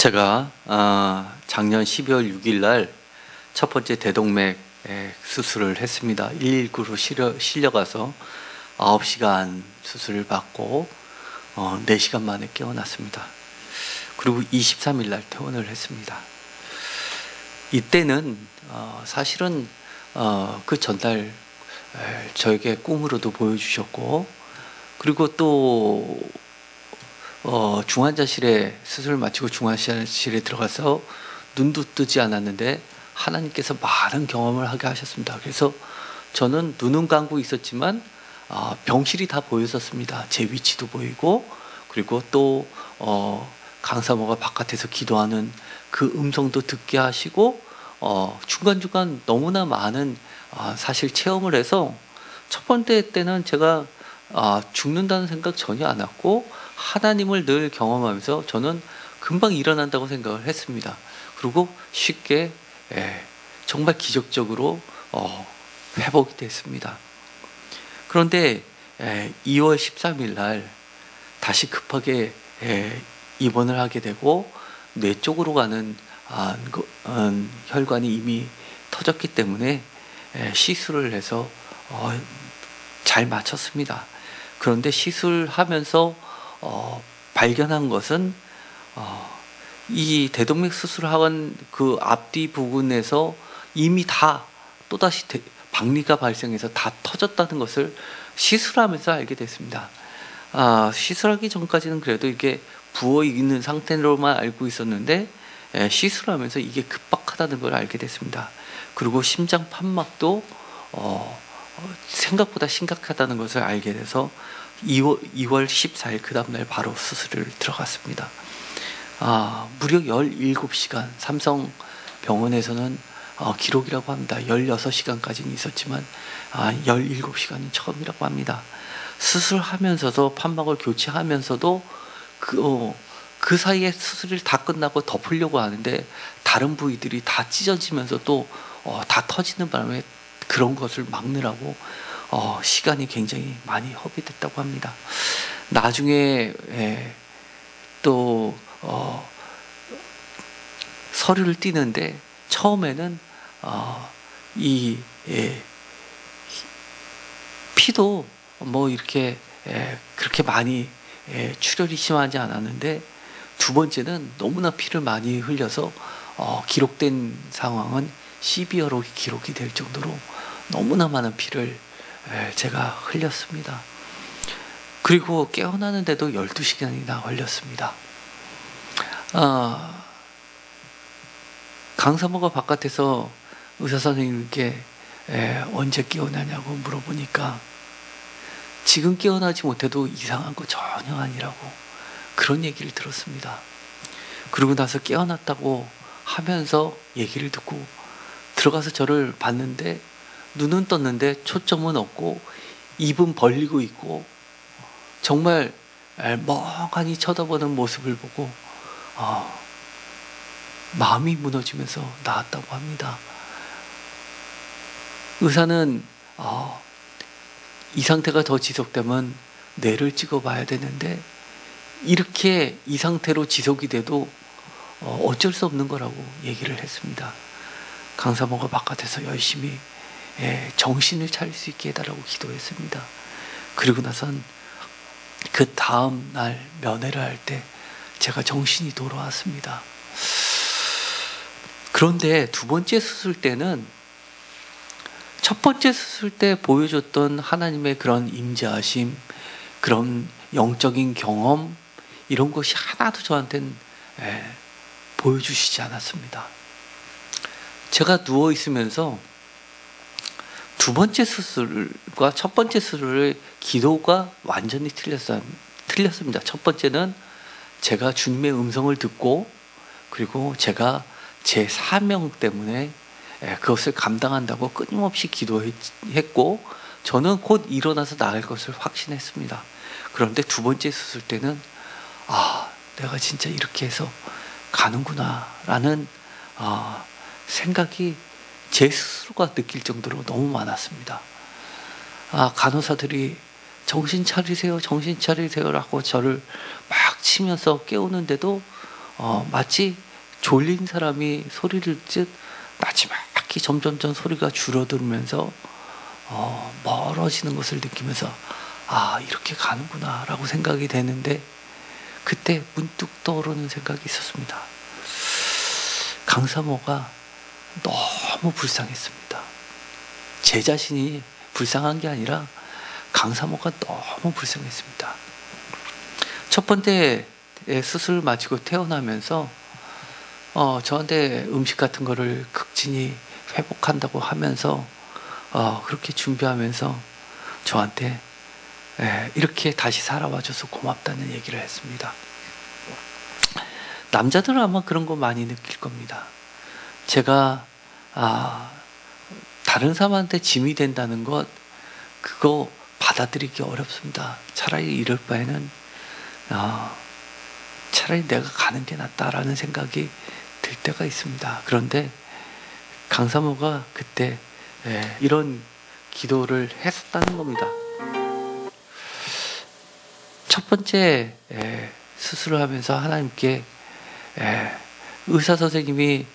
제가 작년 12월 6일 날 첫 번째 대동맥 수술을 했습니다. 119로 실려가서 9시간 수술을 받고 4시간 만에 깨어났습니다. 그리고 23일 날 퇴원을 했습니다. 이때는 사실은 그 전날 저에게 꿈으로도 보여주셨고, 그리고 또 중환자실에 수술을 마치고 중환자실에 들어가서 눈도 뜨지 않았는데 하나님께서 많은 경험을 하게 하셨습니다. 그래서 저는 눈은 감고 있었지만 병실이 다 보였었습니다. 제 위치도 보이고, 그리고 또 강사모가 바깥에서 기도하는 그 음성도 듣게 하시고, 중간중간 너무나 많은 사실 체험을 해서 첫 번째 때는 제가 죽는다는 생각 전혀 안 했고, 하나님을 늘 경험하면서 저는 금방 일어난다고 생각을 했습니다. 그리고 쉽게 정말 기적적으로 회복이 됐습니다. 그런데 2월 13일 날 다시 급하게 입원을 하게 되고, 뇌 쪽으로 가는 혈관이 이미 터졌기 때문에 시술을 해서 잘 마쳤습니다. 그런데 시술하면서 발견한 것은 이 대동맥 수술하는 그 앞뒤 부분에서 이미 다 또다시 박리가 발생해서 다 터졌다는 것을 시술하면서 알게 됐습니다. 시술하기 전까지는 그래도 이게 부어 있는 상태로만 알고 있었는데 시술하면서 이게 급박하다는 걸 알게 됐습니다. 그리고 심장 판막도 생각보다 심각하다는 것을 알게 돼서 2월 14일 그 다음날 바로 수술을 들어갔습니다. 무려 17시간, 삼성병원에서는 기록이라고 합니다. 16시간까지는 있었지만 17시간이 처음이라고 합니다. 수술하면서도 판막을 교체하면서도 그 사이에 수술이 다 끝나고 덮으려고 하는데 다른 부위들이 다 찢어지면서 또 다 터지는 바람에 그런 것을 막느라고 시간이 굉장히 많이 허비됐다고 합니다. 나중에 또 서류를 띄는데 처음에는 이 피도 뭐 이렇게 그렇게 많이 출혈이 심하지 않았는데, 두 번째는 너무나 피를 많이 흘려서 기록된 상황은 시비어로 기록이 될 정도로 너무나 많은 피를 제가 흘렸습니다. 그리고 깨어나는데도 12시간이나 걸렸습니다. 강사모가 바깥에서 의사 선생님께 언제 깨어나냐고 물어보니까 지금 깨어나지 못해도 이상한 거 전혀 아니라고 그런 얘기를 들었습니다. 그러고 나서 깨어났다고 하면서 얘기를 듣고 들어가서 저를 봤는데 눈은 떴는데 초점은 없고 입은 벌리고 있고 정말 멍하니 쳐다보는 모습을 보고 마음이 무너지면서 나았다고 합니다. 의사는 이 상태가 더 지속되면 뇌를 찍어봐야 되는데 이렇게 이 상태로 지속이 돼도 어쩔 수 없는 거라고 얘기를 했습니다. 강사모가 바깥에서 열심히 정신을 차릴 수 있게 해달라고 기도했습니다. 그리고 나선 그 다음 날 면회를 할 때 제가 정신이 돌아왔습니다. 그런데 두 번째 수술 때는 첫 번째 수술 때 보여줬던 하나님의 그런 임재하심, 그런 영적인 경험, 이런 것이 하나도 저한테는 보여주시지 않았습니다. 제가 누워 있으면서 두 번째 수술과 첫 번째 수술의 기도가 완전히 틀렸습니다. 첫 번째는 제가 주님의 음성을 듣고, 그리고 제가 제 사명 때문에 그것을 감당한다고 끊임없이 기도했고, 저는 곧 일어나서 나갈 것을 확신했습니다. 그런데 두 번째 수술 때는 내가 진짜 이렇게 해서 가는구나 라는 생각이 제 스스로가 느낄 정도로 너무 많았습니다. 간호사들이 정신 차리세요, 정신 차리세요 라고 저를 막 치면서 깨우는데도 마치 졸린 사람이 소리를 듣듯 나지막히 점점점 소리가 줄어들면서 멀어지는 것을 느끼면서 아, 이렇게 가는구나 라고 생각이 되는데, 그때 문득 떠오르는 생각이 있었습니다. 강사모가 너무 불쌍했습니다. 제 자신이 불쌍한 게 아니라 강사모가 너무 불쌍했습니다. 첫 번째 수술을 마치고 퇴원하면서 저한테 음식 같은 거를 극진히 회복한다고 하면서 그렇게 준비하면서 저한테 이렇게 다시 살아와줘서 고맙다는 얘기를 했습니다. 남자들은 아마 그런 거 많이 느낄 겁니다. 제가 다른 사람한테 짐이 된다는 것, 그거 받아들이기 어렵습니다. 차라리 이럴 바에는 차라리 내가 가는 게 낫다라는 생각이 들 때가 있습니다. 그런데 강사모가 그때 이런 기도를 했었다는 겁니다. 첫 번째 수술을 하면서 하나님께 의사 선생님이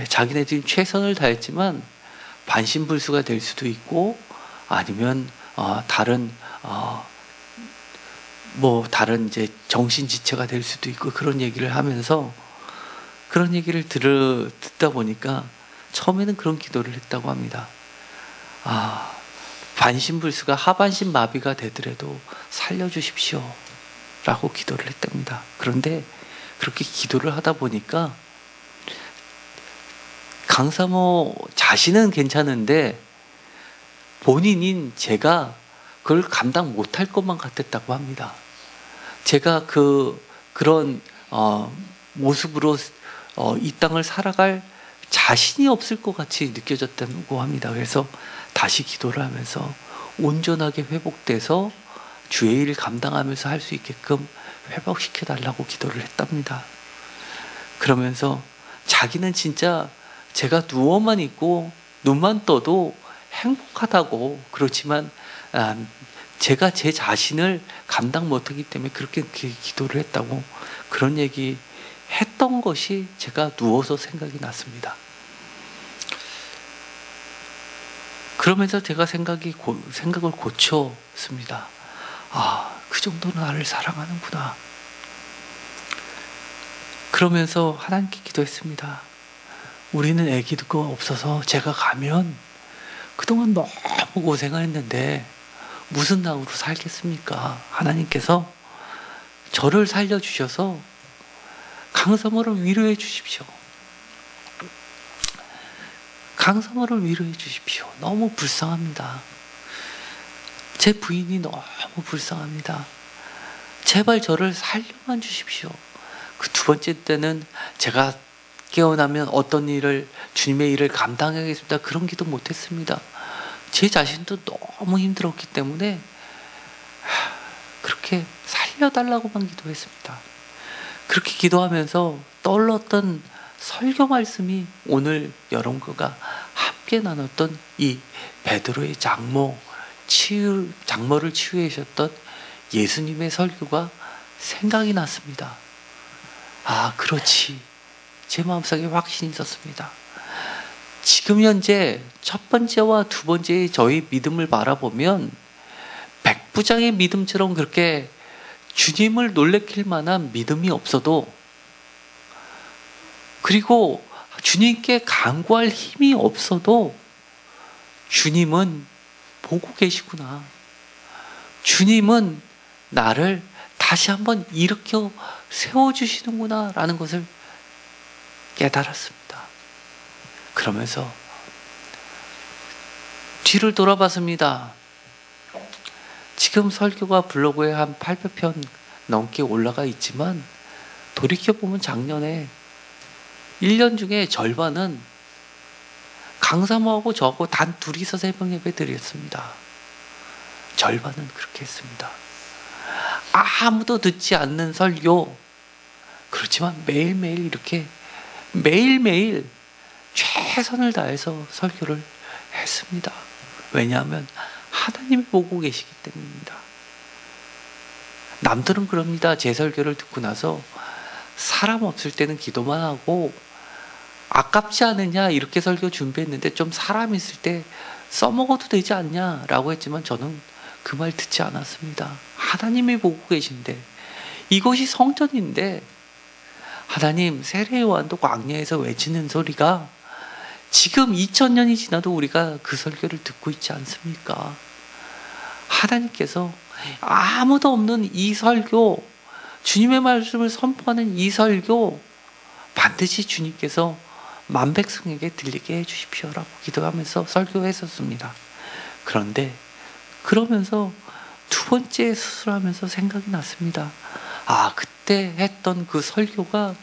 자기네들이 최선을 다했지만 반신불수가 될 수도 있고 아니면 다른 이제 정신지체가 될 수도 있고, 그런 얘기를 하면서 그런 얘기를 듣다 보니까 처음에는 그런 기도를 했다고 합니다. 반신불수가 하반신 마비가 되더라도 살려주십시오 라고 기도를 했답니다. 그런데 그렇게 기도를 하다 보니까 강사모 자신은 괜찮은데 본인인 제가 그걸 감당 못할 것만 같았다고 합니다. 제가 그런 모습으로 이 땅을 살아갈 자신이 없을 것 같이 느껴졌다고 합니다. 그래서 다시 기도를 하면서 온전하게 회복돼서 주의 일을 감당하면서 할 수 있게끔 회복시켜 달라고 기도를 했답니다. 그러면서 자기는 진짜 제가 누워만 있고 눈만 떠도 행복하다고, 그렇지만 제가 제 자신을 감당 못하기 때문에 그렇게 기도를 했다고, 그런 얘기 했던 것이 제가 누워서 생각이 났습니다. 그러면서 제가 생각을 고쳤습니다. 그 정도는 나를 사랑하는구나. 그러면서 하나님께 기도했습니다. 우리는 아기가 없어서 제가 가면 그동안 너무 고생을 했는데 무슨 낙으로 살겠습니까? 하나님께서 저를 살려주셔서 강사모를 위로해 주십시오. 강사모를 위로해 주십시오. 너무 불쌍합니다. 제 부인이 너무 불쌍합니다. 제발 저를 살려만 주십시오. 그 두 번째 때는 제가 깨어나면 어떤 일을, 주님의 일을 감당하겠습니다, 그런 기도 못했습니다. 제 자신도 너무 힘들었기 때문에 그렇게 살려달라고만 기도했습니다. 그렇게 기도하면서 떠올랐던 설교 말씀이 오늘 여러분과 함께 나눴던 이 베드로의 장모를 치유하셨던 예수님의 설교가 생각이 났습니다. 그렇지. 제 마음속에 확신이 있었습니다. 지금 현재 첫 번째와 두 번째의 저희 믿음을 바라보면 백부장의 믿음처럼 그렇게 주님을 놀래킬 만한 믿음이 없어도, 그리고 주님께 간구할 힘이 없어도 주님은 보고 계시구나. 주님은 나를 다시 한번 일으켜 세워주시는구나 라는 것을 깨달았습니다. 그러면서 뒤를 돌아봤습니다. 지금 설교가 블로그에 한 800편 넘게 올라가 있지만 돌이켜보면 작년에 1년 중에 절반은 강사모하고 저하고 단 둘이서 새벽 예배 드렸습니다. 절반은 그렇게 했습니다. 아무도 듣지 않는 설교, 그렇지만 매일매일 이렇게 매일매일 최선을 다해서 설교를 했습니다. 왜냐하면 하나님이 보고 계시기 때문입니다. 남들은 그럽니다. 제 설교를 듣고 나서 사람 없을 때는 기도만 하고 아깝지 않느냐 이렇게 설교 준비했는데 좀 사람 있을 때 써먹어도 되지 않냐라고 했지만 저는 그 말 듣지 않았습니다. 하나님이 보고 계신데 이곳이 성전인데 하나님 세례 요한도 광야에서 외치는 소리가 지금 2000년이 지나도 우리가 그 설교를 듣고 있지 않습니까? 하나님께서 아무도 없는 이 설교, 주님의 말씀을 선포하는 이 설교 반드시 주님께서 만백성에게 들리게 해주십시오라고 기도하면서 설교했었습니다. 그런데 그러면서 두 번째 수술하면서 생각이 났습니다. 아, 그때 했던 그 설교가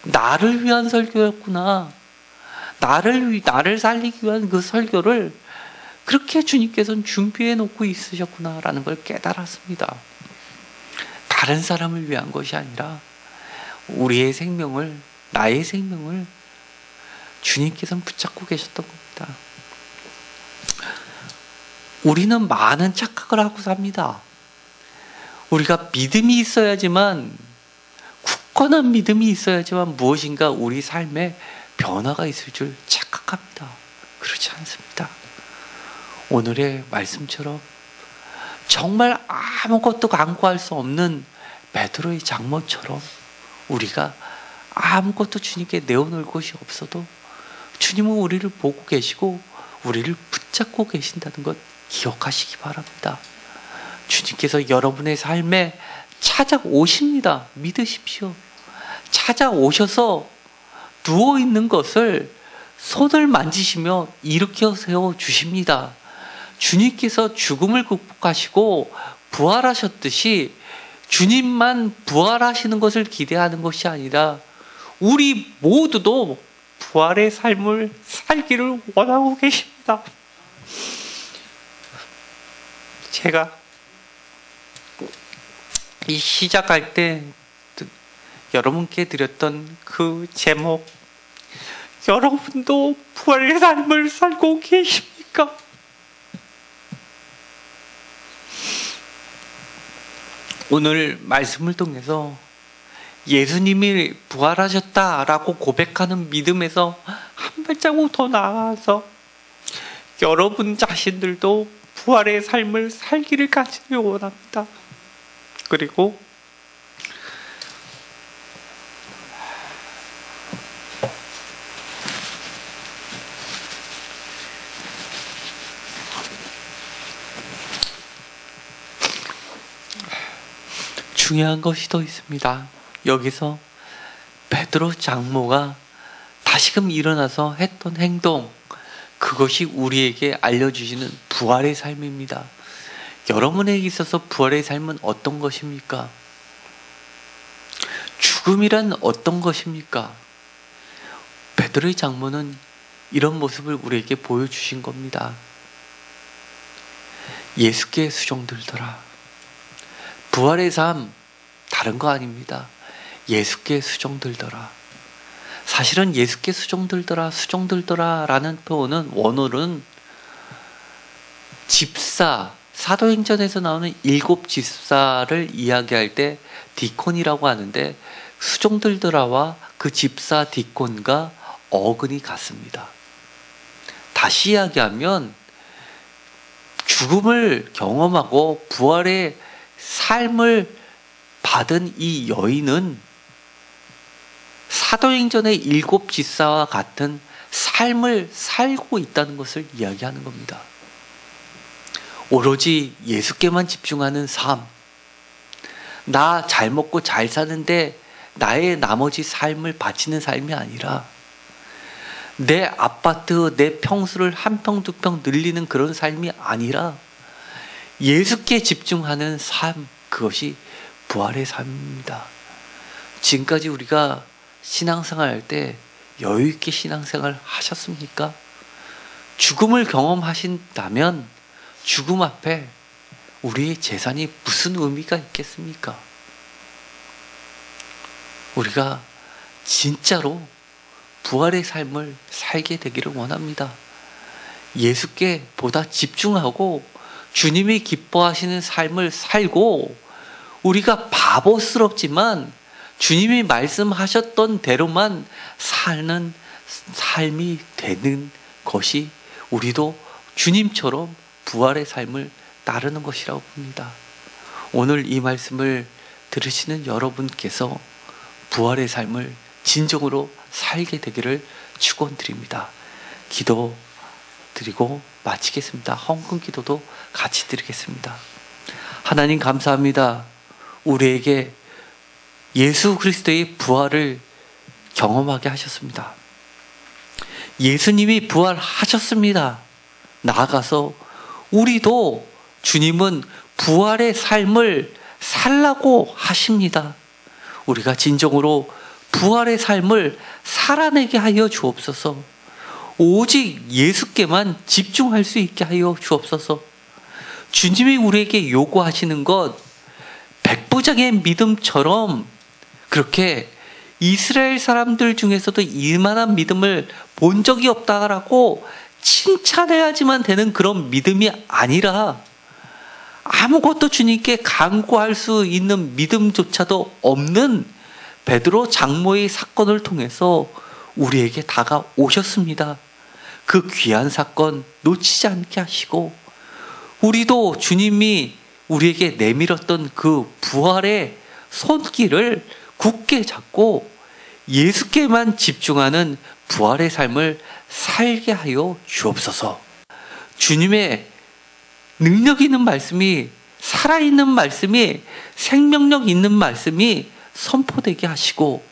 나를 위한 설교였구나. 나를 살리기 위한 그 설교를 그렇게 주님께서는 준비해 놓고 있으셨구나라는 걸 깨달았습니다. 다른 사람을 위한 것이 아니라 우리의 생명을, 나의 생명을 주님께서는 붙잡고 계셨던 겁니다. 우리는 많은 착각을 하고 삽니다. 우리가 믿음이 있어야지만, 굳건한 믿음이 있어야지만 무엇인가 우리 삶에 변화가 있을 줄 착각합니다. 그렇지 않습니다. 오늘의 말씀처럼 정말 아무것도 간구할 수 없는 베드로의 장모처럼 우리가 아무것도 주님께 내어놓을 것이 없어도 주님은 우리를 보고 계시고 우리를 붙잡고 계신다는 것 기억하시기 바랍니다. 주님께서 여러분의 삶에 찾아오십니다. 믿으십시오. 찾아오셔서 누워있는 것을 손을 만지시며 일으켜 세워주십니다. 주님께서 죽음을 극복하시고 부활하셨듯이 주님만 부활하시는 것을 기대하는 것이 아니라 우리 모두도 부활의 삶을 살기를 원하고 계십니다. 제가 이 시작할 때 여러분께 드렸던 그 제목, 여러분도 부활의 삶을 살고 계십니까? 오늘 말씀을 통해서 예수님이 부활하셨다라고 고백하는 믿음에서 한 발자국 더 나아가서 여러분 자신들도 부활의 삶을 살기를 간절히 원합니다. 그리고 중요한 것이 더 있습니다. 여기서 베드로 장모가 다시금 일어나서 했던 행동, 그것이 우리에게 알려주시는 부활의 삶입니다. 여러분에게 있어서 부활의 삶은 어떤 것입니까? 죽음이란 어떤 것입니까? 베드로의 장모는 이런 모습을 우리에게 보여주신 겁니다. 예수께 수종들더라. 부활의 삶 다른 거 아닙니다. 예수께 수종들더라. 사실은 예수께 수종들더라 라는 표현은 원어는 집사, 사도행전에서 나오는 7 집사를 이야기할 때 디콘이라고 하는데 수종들더라와 그 집사 디콘과 어근이 같습니다. 다시 이야기하면 죽음을 경험하고 부활의 삶을 받은 이 여인은 사도행전의 7 집사와 같은 삶을 살고 있다는 것을 이야기하는 겁니다. 오로지 예수께만 집중하는 삶, 나 잘 먹고 잘 사는데 나의 나머지 삶을 바치는 삶이 아니라 내 아파트, 내 평수를 한 평, 두 평 늘리는 그런 삶이 아니라 예수께 집중하는 삶, 그것이 부활의 삶입니다. 지금까지 우리가 신앙생활 할 때 여유 있게 신앙생활 하셨습니까? 죽음을 경험하신다면 죽음 앞에 우리의 재산이 무슨 의미가 있겠습니까? 우리가 진짜로 부활의 삶을 살게 되기를 원합니다. 예수께 보다 집중하고 주님이 기뻐하시는 삶을 살고 우리가 바보스럽지만 주님이 말씀하셨던 대로만 사는 삶이 되는 것이 우리도 주님처럼 부활의 삶을 따르는 것이라고 봅니다. 오늘 이 말씀을 들으시는 여러분께서 부활의 삶을 진정으로 살게 되기를 축원드립니다. 기도 드리고 마치겠습니다. 헌금 기도도 같이 드리겠습니다. 하나님 감사합니다. 우리에게 예수 그리스도의 부활을 경험하게 하셨습니다. 예수님이 부활하셨습니다. 나아가서 우리도 주님은 부활의 삶을 살라고 하십니다. 우리가 진정으로 부활의 삶을 살아내게 하여 주옵소서. 오직 예수께만 집중할 수 있게 하여 주옵소서. 주님이 우리에게 요구하시는 것, 백부장의 믿음처럼 그렇게 이스라엘 사람들 중에서도 이만한 믿음을 본 적이 없다라고 칭찬해야지만 되는 그런 믿음이 아니라 아무것도 주님께 간구할 수 있는 믿음조차도 없는 베드로 장모의 사건을 통해서 우리에게 다가오셨습니다. 그 귀한 사건 놓치지 않게 하시고 우리도 주님이 우리에게 내밀었던 그 부활의 손길을 굳게 잡고 예수께만 집중하는 부활의 삶을 살게 하여 주옵소서. 주님의 능력 있는 말씀이, 살아있는 말씀이, 생명력 있는 말씀이 선포되게 하시고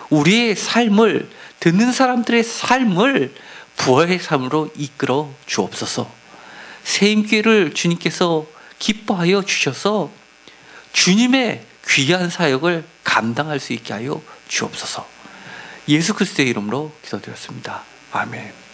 우리의 삶을, 듣는 사람들의 삶을 부활의 삶으로 이끌어 주옵소서. 세임교회를 주님께서 기뻐하여 주셔서 주님의 귀한 사역을 감당할 수 있게 하여 주옵소서. 예수 그리스도의 이름으로 기도드렸습니다. 아멘.